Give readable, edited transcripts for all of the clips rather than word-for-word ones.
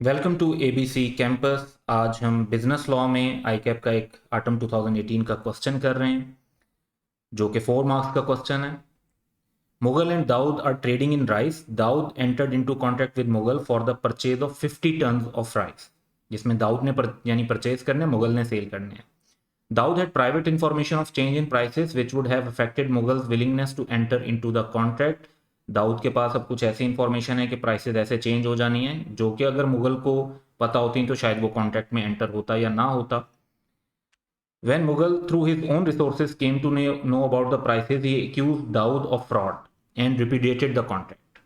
Welcome to ABC campus. आज हम business law में आईकैप का एक आटम 2018 का क्वेश्चन कर रहे हैं जो कि 4 मार्क्स का क्वेश्चन है। Mughal and Daud are trading in rice. Daud entered into contract with Mughal for the purchase of 50 tons of rice, जिसमें दाऊद ने यानी परचेज करने, मुगल ने सेल करने हैं। Dawood had private information of change in prices which would have affected Mughals willingness to enter into the contract। Dawood के पास अब कुछ ऐसी इंफॉर्मेशन है कि प्राइसेस ऐसे चेंज हो जानी है जो कि अगर मुगल को पता होती तो शायद वो कॉन्ट्रैक्ट में एंटर होता या ना होता। When Mughal through his own resources came to know about the prices, he accused Daud of fraud and repudiated the contract।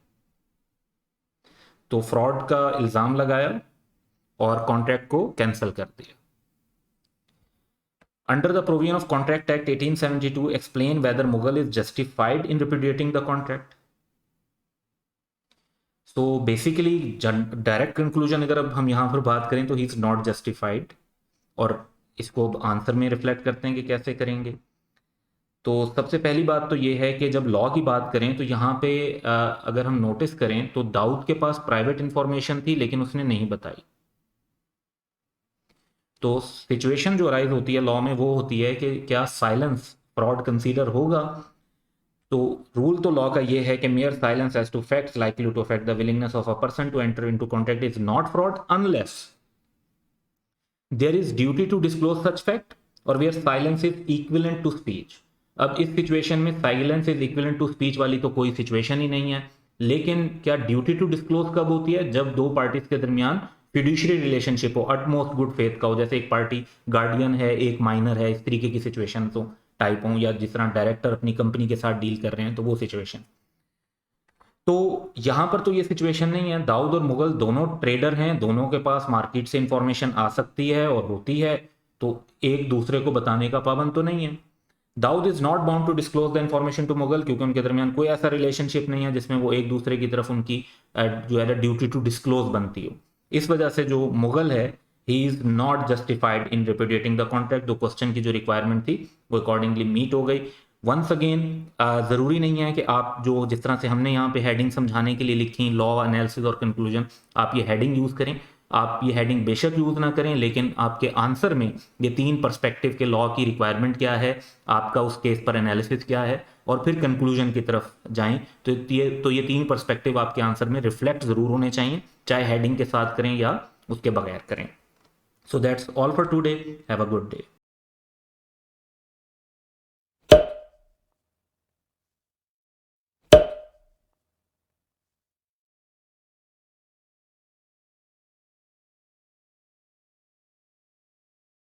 तो फ्रॉड का इल्ज़ाम लगाया और कॉन्ट्रैक्ट को कैंसिल कर दिया। Under the provision of Contract Act 1872, explain whether Mughal is justified in repudiating the contract। So basically direct conclusion अगर अब हम यहाँ पर बात करें तो ही इज नॉट जस्टिफाइड, और इसको अब आंसर में रिफ्लेक्ट करते हैं कि कैसे करेंगे। तो सबसे पहली बात तो ये है कि जब लॉ की बात करें तो यहाँ पे अगर हम नोटिस करें तो दाऊद के पास प्राइवेट इंफॉर्मेशन थी लेकिन उसने नहीं बताई। तो सिचुएशन जो अराइज होती है लॉ में वो होती है कि क्या साइलेंस फ्रॉड कंसीडर होगा। तो रूल तो लॉ का ये है कि mere silence as to facts likely to affect the willingness of a person to enter into contract is not fraud unless there is duty to disclose such fact और where silence is equivalent to speech. अब इस situation में silence is equivalent to speech वाली तो कोई situation ही नहीं है, लेकिन क्या ड्यूटी टू डिस्क्लोज कब होती है? जब दो पार्टीज के दरमियान फिड्यूशरी रिलेशनशिप हो, अटमोस्ट गुड फेथ का हो, जैसे एक पार्टी गार्डियन है एक माइनर है, इस तरीके की सिचुएशन तो टाइप हो, या जिस तरह डायरेक्टर अपनी कंपनी के साथ डील कर रहे हैं तो वो सिचुएशन। तो यहां पर तो ये सिचुएशन नहीं है। दाऊद और मुगल दोनों ट्रेडर हैं, दोनों के पास मार्केट से इंफॉर्मेशन आ सकती है और होती है, तो एक दूसरे को बताने का पाबंद तो नहीं है। Daud is not bound to disclose the information to Mughal, क्योंकि उनके दरमियान कोई ऐसा रिलेशनशिप नहीं है जिसमें वो एक दूसरे की तरफ उनकी जो है ड्यूटी टू डिस्क्लोज बनती हो। इस वजह से जो मुगल है ही is not justified in repudiating the contract. दो क्वेश्चन की जो रिक्वायरमेंट थी वो अकॉर्डिंगली मीट हो गई। वंस अगेन ज़रूरी नहीं है कि आप जो जिस तरह से हमने यहाँ पे हेडिंग समझाने के लिए लिखी लॉ एनालिसिस और कंक्लूजन, आप ये हेडिंग यूज़ करें। आप ये हेडिंग बेशक यूज़ ना करें, लेकिन आपके आंसर में ये 3 पर्सपेक्टिव के लॉ की रिक्वायरमेंट क्या है, आपका उस केस पर एनालिसिस क्या है, और फिर कंक्लूजन की तरफ जाएं। तो ये 3 पर्सपेक्टिव आपके आंसर में रिफ्लेक्ट ज़रूर होने चाहिए, चाहे हेडिंग के साथ करें या उसके बगैर करें। So that's all for today. Have a good day.